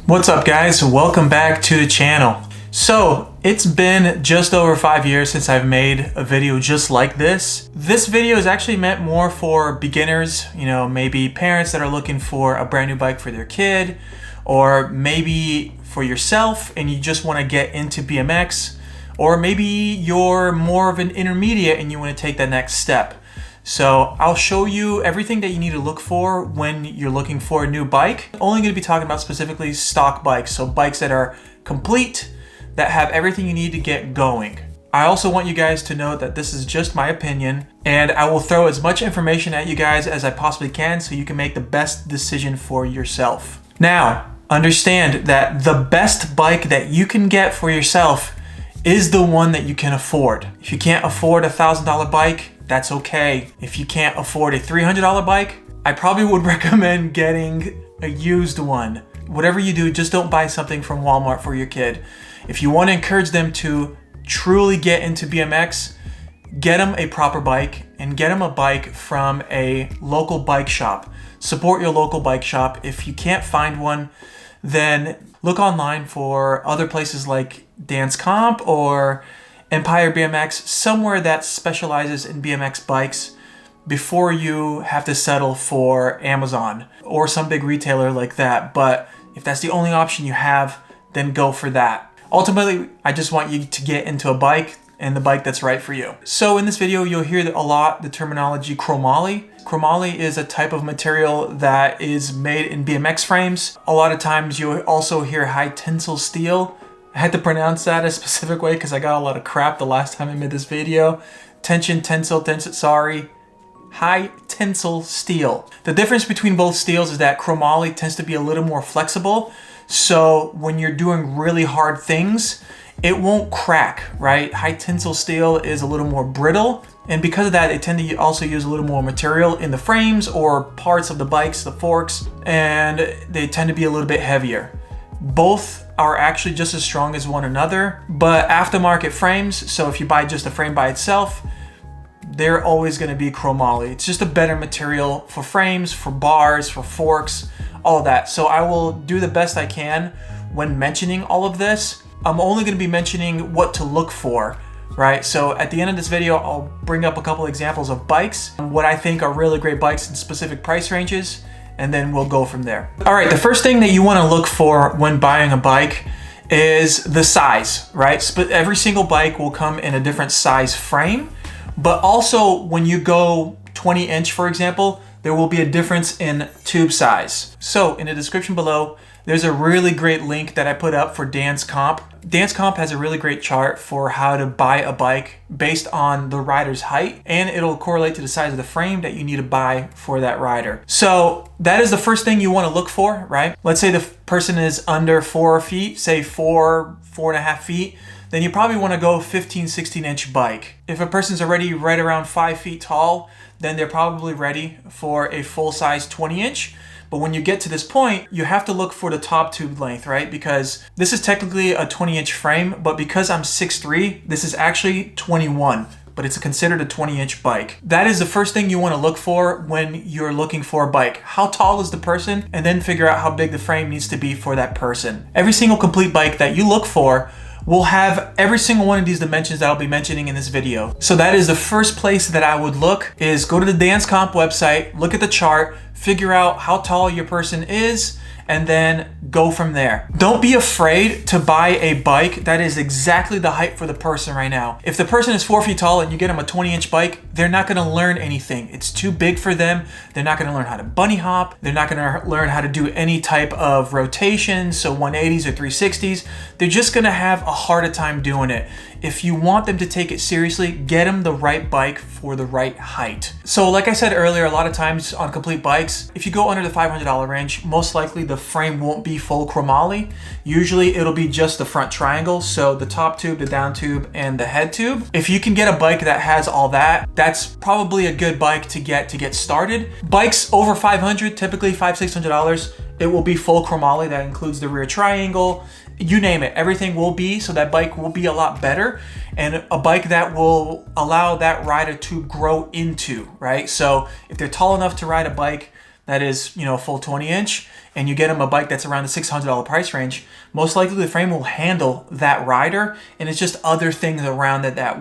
What's up guys, welcome back to the channel. So it's been just over 5 years since I've made a video just like this. This video is actually meant more for beginners, maybe parents that are looking for a brand new bike for their kid, or maybe for yourself and you just want to get into BMX, or maybe you're more of an intermediate and you want to take that next step. So I'll show you everything that you need to look for when you're looking for a new bike. I'm only going to be talking about specifically stock bikes, so bikes that are complete, that have everything you need to get going. I also want you guys to know that this is just my opinion, and I will throw as much information at you guys as I possibly can so you can make the best decision for yourself. Now, understand that the best bike that you can get for yourself is the one that you can afford. If you can't afford a $1,000 bike, that's okay. If you can't afford a $300 bike, I probably would recommend getting a used one. Whatever you do, just don't buy something from Walmart for your kid. If you want to encourage them to truly get into BMX, get them a proper bike and get them a bike from a local bike shop. Support your local bike shop. If you can't find one, then look online for other places like Dance Comp or Empire BMX, somewhere that specializes in BMX bikes before you have to settle for Amazon or some big retailer like that. But if that's the only option you have, then go for that. Ultimately, I just want you to get into a bike and the bike that's right for you. So in this video, you'll hear a lot the terminology chromoly. Chromoly is a type of material that is made in BMX frames. A lot of times you'll also hear high tensile steel. I had to pronounce that a specific way because I got a lot of crap the last time I made this video. High tensile steel. The difference between both steels is that chromoly tends to be a little more flexible. So when you're doing really hard things, it won't crack, right? High tensile steel is a little more brittle. And because of that, they tend to also use a little more material in the frames or parts of the bikes, the forks, and they tend to be a little bit heavier. Both are actually just as strong as one another, but aftermarket frames, so if you buy just a frame by itself, they're always going to be chromoly. It's just a better material for frames, for bars, for forks, all of that. So I will do the best I can when mentioning all of this. I'm only going to be mentioning what to look for, right? So at the end of this video, I'll bring up a couple examples of bikes, what I think are really great bikes in specific price ranges, and then we'll go from there. All right, the first thing that you want to look for when buying a bike is the size, right? Every single bike will come in a different size frame, but also when you go 20-inch, for example, there will be a difference in tube size. So in the description below, there's a really great link that I put up for Dance Comp. Dance Comp has a really great chart for how to buy a bike based on the rider's height, and it'll correlate to the size of the frame that you need to buy for that rider. So that is the first thing you want to look for, right? Let's say the person is under 4 feet, say 4.5 feet, then you probably want to go 15, 16-inch bike. If a person's already right around 5 feet tall, then they're probably ready for a full-size 20-inch. But when you get to this point, you have to look for the top tube length, right? Because this is technically a 20-inch frame, but because I'm 6'3", this is actually 21, but it's considered a 20-inch bike. That is the first thing you want to look for when you're looking for a bike. How tall is the person? And then figure out how big the frame needs to be for that person. Every single complete bike that you look for will have every single one of these dimensions that I'll be mentioning in this video. So that is the first place that I would look, is go to the Dance Comp website, look at the chart, figure out how tall your person is, and then go from there. Don't be afraid to buy a bike that is exactly the height for the person right now. If the person is 4 feet tall and you get them a 20-inch bike, they're not gonna learn anything. It's too big for them. They're not gonna learn how to bunny hop. They're not gonna learn how to do any type of rotation, so 180s or 360s. They're just gonna have a harder time doing it. If you want them to take it seriously, get them the right bike for the right height. So like I said earlier, a lot of times on complete bikes, if you go under the $500 range, most likely the frame won't be full chromoly. Usually it'll be just the front triangle, so the top tube, the down tube, and the head tube. If you can get a bike that has all that, that's probably a good bike to get started. Bikes over $500, typically $500-600, it will be full chromoly. That includes the rear triangle, you name it, everything will be, so that bike will be a lot better, and a bike that will allow that rider to grow into, right? So if they're tall enough to ride a bike, that is, a full 20-inch, and you get them a bike that's around the $600 price range, most likely the frame will handle that rider, and it's just other things around it that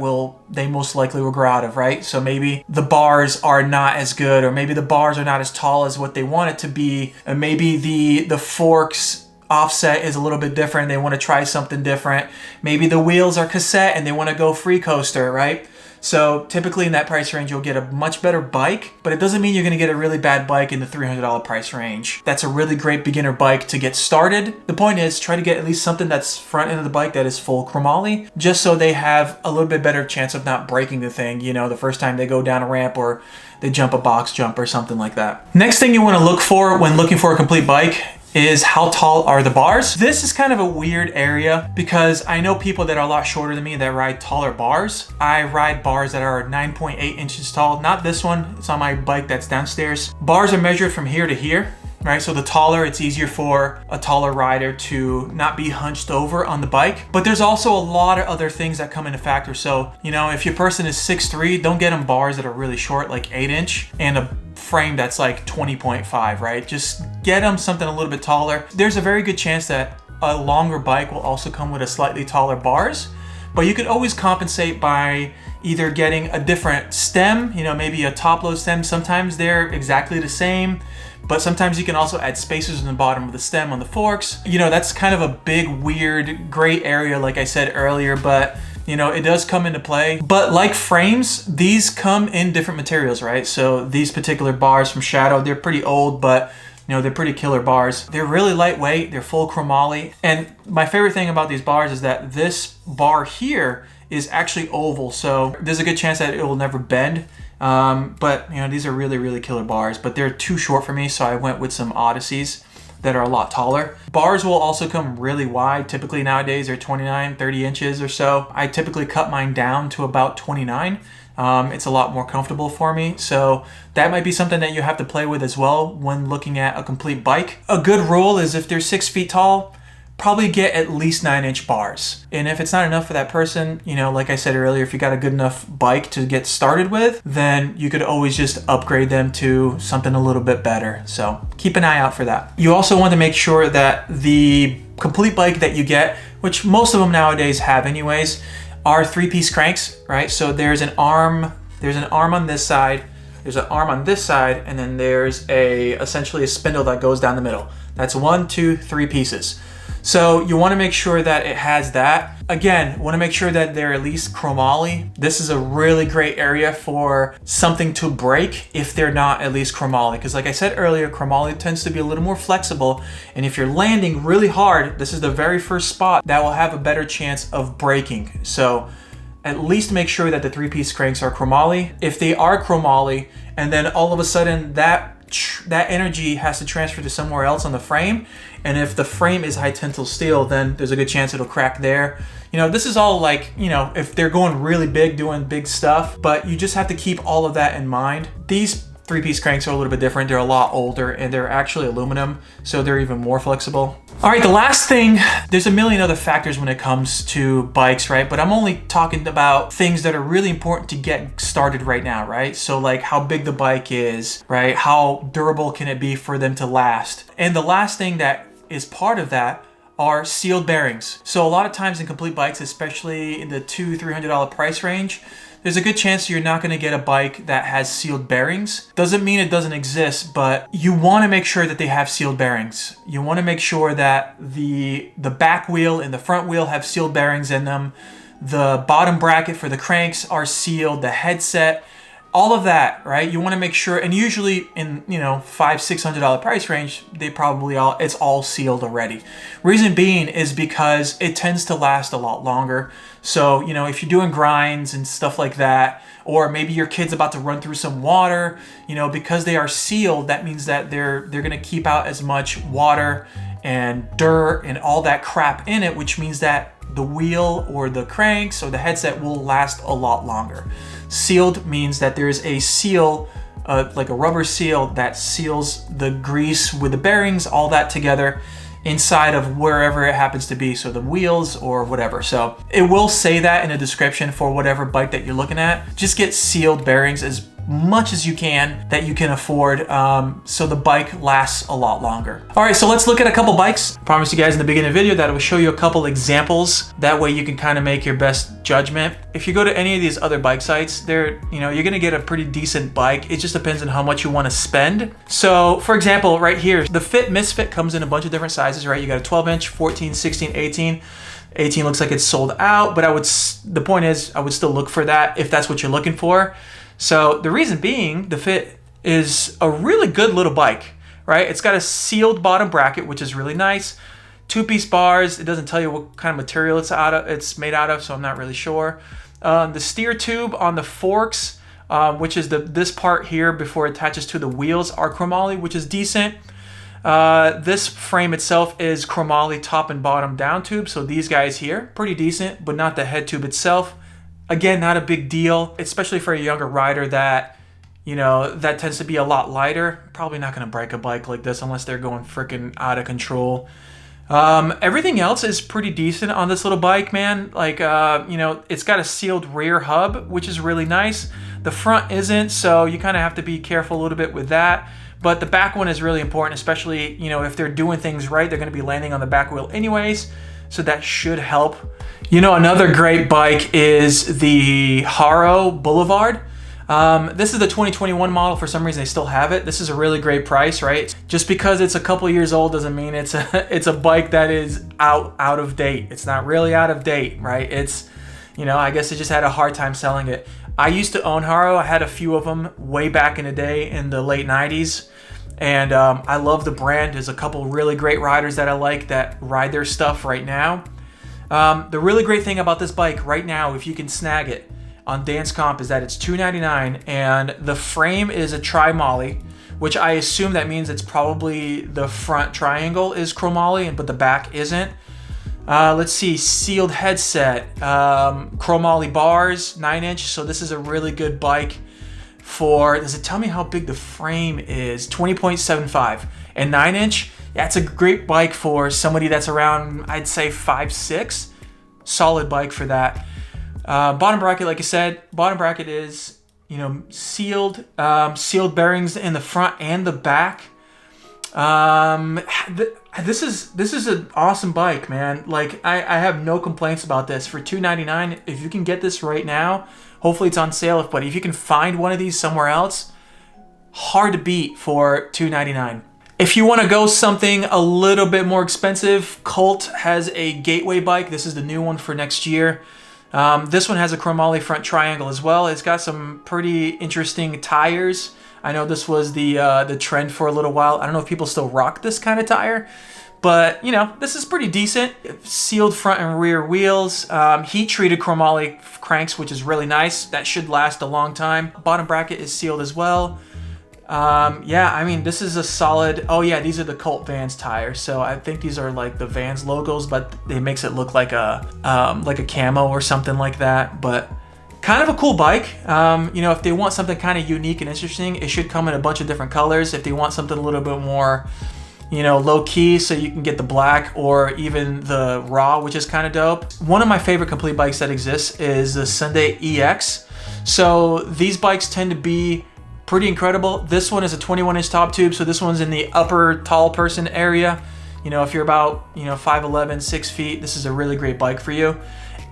they most likely will grow out of, right? So maybe the bars are not as good, or maybe the bars are not as tall as what they want it to be, and maybe the forks offset is a little bit different. They want to try something different. Maybe the wheels are cassette and they want to go free coaster, right? So typically in that price range, you'll get a much better bike, but it doesn't mean you're going to get a really bad bike in the $300 price range. That's a really great beginner bike to get started. The point is, try to get at least something that's front end of the bike that is full chromoly, just so they have a little bit better chance of not breaking the thing, the first time they go down a ramp or they jump a box jump or something like that. Next thing you want to look for when looking for a complete bike is how tall are the bars. This is kind of a weird area because I know people that are a lot shorter than me that ride taller bars. I ride bars that are 9.8 inches tall. Not this one, it's on my bike that's downstairs. Bars are measured from here to here, right? So the taller, it's easier for a taller rider to not be hunched over on the bike. But there's also a lot of other things that come into factor. So, if your person is 6'3", don't get them bars that are really short, like 8-inch, and a frame that's like 20.5, right? Just get them something a little bit taller. There's a very good chance that a longer bike will also come with a slightly taller bars, but you could always compensate by either getting a different stem, maybe a top load stem. Sometimes they're exactly the same, but sometimes you can also add spacers in the bottom of the stem on the forks. That's kind of a big, weird, gray area, like I said earlier, but it does come into play. But like frames, these come in different materials, right? So these particular bars from Shadow, they're pretty old, but they're pretty killer bars. They're really lightweight, they're full chromoly. And my favorite thing about these bars is that this bar here is actually oval. So there's a good chance that it will never bend. But these are really, really killer bars, but they're too short for me. So I went with some Odysseys that are a lot taller. Bars will also come really wide. Typically nowadays they're 29, 30 inches or so. I typically cut mine down to about 29. It's a lot more comfortable for me. So that might be something that you have to play with as well when looking at a complete bike. A good rule is if they're 6 feet tall, probably get at least 9-inch bars. And if it's not enough for that person, like I said earlier, if you got a good enough bike to get started with, then you could always just upgrade them to something a little bit better. So keep an eye out for that. You also want to make sure that the complete bike that you get, which most of them nowadays have anyways, are 3-piece cranks, right? So there's an arm on this side, there's an arm on this side, and then there's essentially a spindle that goes down the middle. That's 1, 2, 3 pieces. So you want to make sure that it has that. Again, want to make sure that they're at least chromoly. This is a really great area for something to break if they're not at least chromoly. Because like I said earlier, chromoly tends to be a little more flexible. And if you're landing really hard, this is the very first spot that will have a better chance of breaking. So at least make sure that the 3-piece cranks are chromoly. If they are chromoly, and then all of a sudden that energy has to transfer to somewhere else on the frame, and if the frame is high tensile steel, then there's a good chance it'll crack there. This is all like, if they're going really big, doing big stuff, but you just have to keep all of that in mind. These 3-piece cranks are a little bit different. They're a lot older and they're actually aluminum, so they're even more flexible. All right, the last thing, there's a million other factors when it comes to bikes, right? But I'm only talking about things that are really important to get started right now, right? So like how big the bike is, right? How durable can it be for them to last? And the last thing that is part of that are sealed bearings. So a lot of times in complete bikes, especially in the $200-300 price range, there's a good chance you're not going to get a bike that has sealed bearings. Doesn't mean it doesn't exist, but you want to make sure that they have sealed bearings. You want to make sure that the back wheel and the front wheel have sealed bearings in them. The bottom bracket for the cranks are sealed, the headset, all of that, right? You want to make sure, and usually in, $500-600 price range, it's all sealed already. Reason being is because it tends to last a lot longer. So, if you're doing grinds and stuff like that, or maybe your kid's about to run through some water, because they are sealed, that means that they're going to keep out as much water and dirt and all that crap in it, which means that the wheel or the cranks or the headset will last a lot longer. Sealed means that there's a seal, like a rubber seal that seals the grease with the bearings, all that together inside of wherever it happens to be, so the wheels or whatever. So it will say that in the description for whatever bike that you're looking at. Just get sealed bearings as much as you can that you can afford, so the bike lasts a lot longer. All right, so let's look at a couple bikes. I promised you guys in the beginning of the video that I will show you a couple examples. That way you can kind of make your best judgment. If you go to any of these other bike sites, you're gonna get a pretty decent bike. It just depends on how much you want to spend. So for example, right here, the Fit Misfit comes in a bunch of different sizes, right? You got a 12-inch, 14, 16, 18. 18 looks like it's sold out, but the point is I would still look for that if that's what you're looking for. So the reason being, the Fit is a really good little bike, right? It's got a sealed bottom bracket, which is really nice. 2-piece bars. It doesn't tell you what kind of material it's made out of, so I'm not really sure. The steer tube on the forks, which is this part here before it attaches to the wheels, are chromoly, which is decent. This frame itself is chromoly top and bottom down tube, so these guys here, pretty decent, but not the head tube itself. Again, not a big deal, especially for a younger rider that tends to be a lot lighter. Probably not going to break a bike like this unless they're going freaking out of control. Everything else is pretty decent on this little bike, man. Like, it's got a sealed rear hub, which is really nice. The front isn't, so you kind of have to be careful a little bit with that. But the back one is really important, especially, if they're doing things right, they're going to be landing on the back wheel anyways. So that should help. Another great bike is the Haro Boulevard. This is the 2021 model. For some reason, they still have it. This is a really great price, right? Just because it's a couple years old doesn't mean it's a bike that is out of date. It's not really out of date, right? It's, I guess they just had a hard time selling it. I used to own Haro. I had a few of them way back in the day in the late 90s. And I love the brand. There's a couple really great riders that I like that ride their stuff right now. The really great thing about this bike right now, if you can snag it on Dance Comp, is that it's $299 and the frame is a tri-moly, which I assume that means it's probably the front triangle is chromoly, but the back isn't. Let's see, sealed headset, chromoly bars, 9-inch. So this is a really good bike for, does it tell me how big the frame is? 20.75 and 9-inch. Yeah, it's a great bike for somebody that's around, I'd say 5'6". Solid bike for that. Bottom bracket, like I said, bottom bracket is, sealed, sealed bearings in the front and the back. This is an awesome bike, man. Like, I have no complaints about this. For $299, if you can get this right now, hopefully it's on sale, but if you can find one of these somewhere else, hard to beat for $299. If you want to go something a little bit more expensive, Colt has a Gateway bike. This is the new one for next year. This one has a chromoly front triangle as well. It's got some pretty interesting tires. I know this was the trend for a little while. I don't know if people still rock this kind of tire, but this is pretty decent. Sealed front and rear wheels, heat-treated chromoly cranks, which is really nice. That should last a long time. Bottom bracket is sealed as well. Yeah, I mean, this is a solid. Oh yeah, these are the Colt Vans tires. So I think these are like the Vans logos, but it makes it look like a camo or something like that. But kind of a cool bike. If they want something kind of unique and interesting, it should come in a bunch of different colors. If they want something a little bit more, low key, so you can get the black or even the raw, which is kind of dope. One of my favorite complete bikes that exists is the Sunday EX. So these bikes tend to be pretty incredible. This one is a 21-inch top tube, so this one's in the upper tall person area. If you're about 5'11", 6 feet, this is a really great bike for you.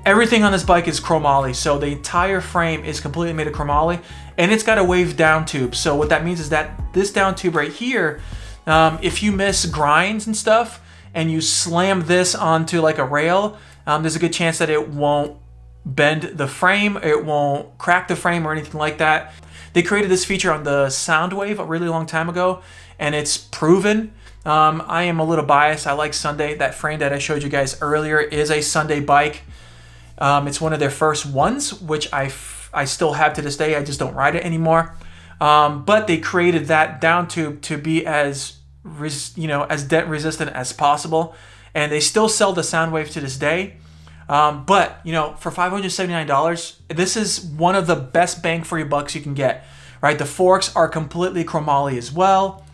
Everything on this bike is chromoly, so the entire frame is completely made of chromoly, and it's got a wave down tube. So what that means is that this down tube right here, if you miss grinds and stuff and you slam this onto like a rail, there's a good chance that it won't bend the frame, it won't crack the frame or anything like that. They created this feature on the Soundwave a really long time ago, and it's proven. I am a little biased. I like Sunday. That frame that I showed you guys earlier is a Sunday bike. It's one of their first ones, which I still have to this day. I just don't ride it anymore. But they created that down tube to be as dent resistant as possible, and they still sell the Soundwave to this day. But for $579, this is one of the best bang for your bucks you can get, right? The forks are completely chromoly as well.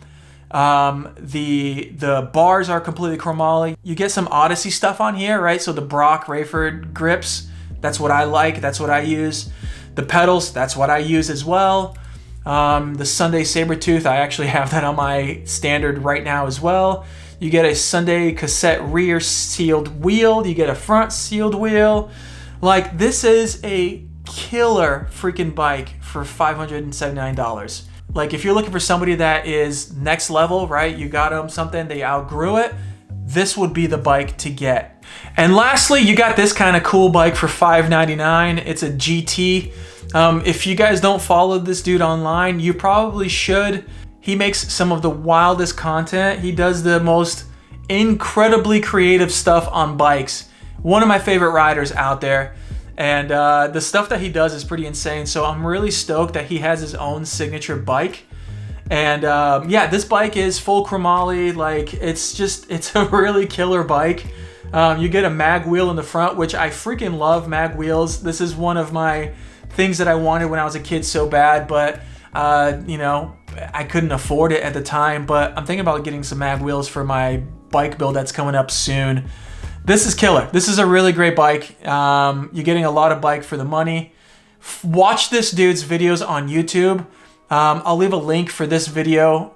The bars are completely chromoly. You get some Odyssey stuff on here, right? So the Brock Rayford grips, that's what I like. That's what I use. The pedals, that's what I use as well. The Sunday Sabertooth, I actually have that on my standard right now as well. You get a Sunday cassette rear sealed wheel. You get a front sealed wheel. Like, this is a killer freaking bike for $579. Like, if you're looking for somebody that is next level, right? You got them something, they outgrew it. This would be the bike to get. And lastly, you got this kind of cool bike for $599. It's a GT. If you guys don't follow this dude online, you probably should. He makes some of the wildest content. He does the most incredibly creative stuff on bikes. One of my favorite riders out there. And the stuff that he does is pretty insane. So I'm really stoked that he has his own signature bike. And yeah, this bike is full chromoly. Like, it's a really killer bike. You get a mag wheel in the front, which I freaking love mag wheels. This is one of my things that I wanted when I was a kid so bad, but you know, I couldn't afford it at the time. But I'm thinking about getting some mag wheels for my bike build that's coming up soon. This is killer. This is a really great bike. You're getting a lot of bike for the money. Watch this dude's videos on YouTube. I'll leave a link for this video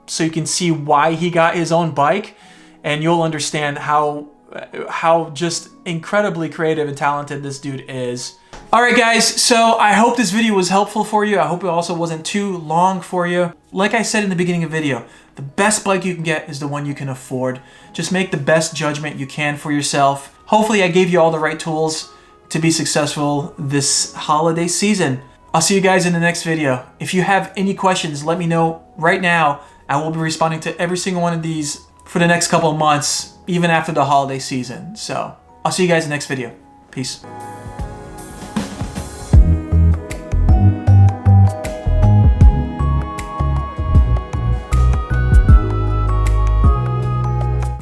so you can see why he got his own bike, and you'll understand how just incredibly creative and talented this dude is. All right, guys, so I hope this video was helpful for you. I hope it also wasn't too long for you. Like I said in the beginning of the video, the best bike you can get is the one you can afford. Just make the best judgment you can for yourself. Hopefully I gave you all the right tools to be successful this holiday season. I'll see you guys in the next video. If you have any questions, let me know right now. I will be responding to every single one of these for the next couple of months, even after the holiday season. So I'll see you guys in the next video. Peace.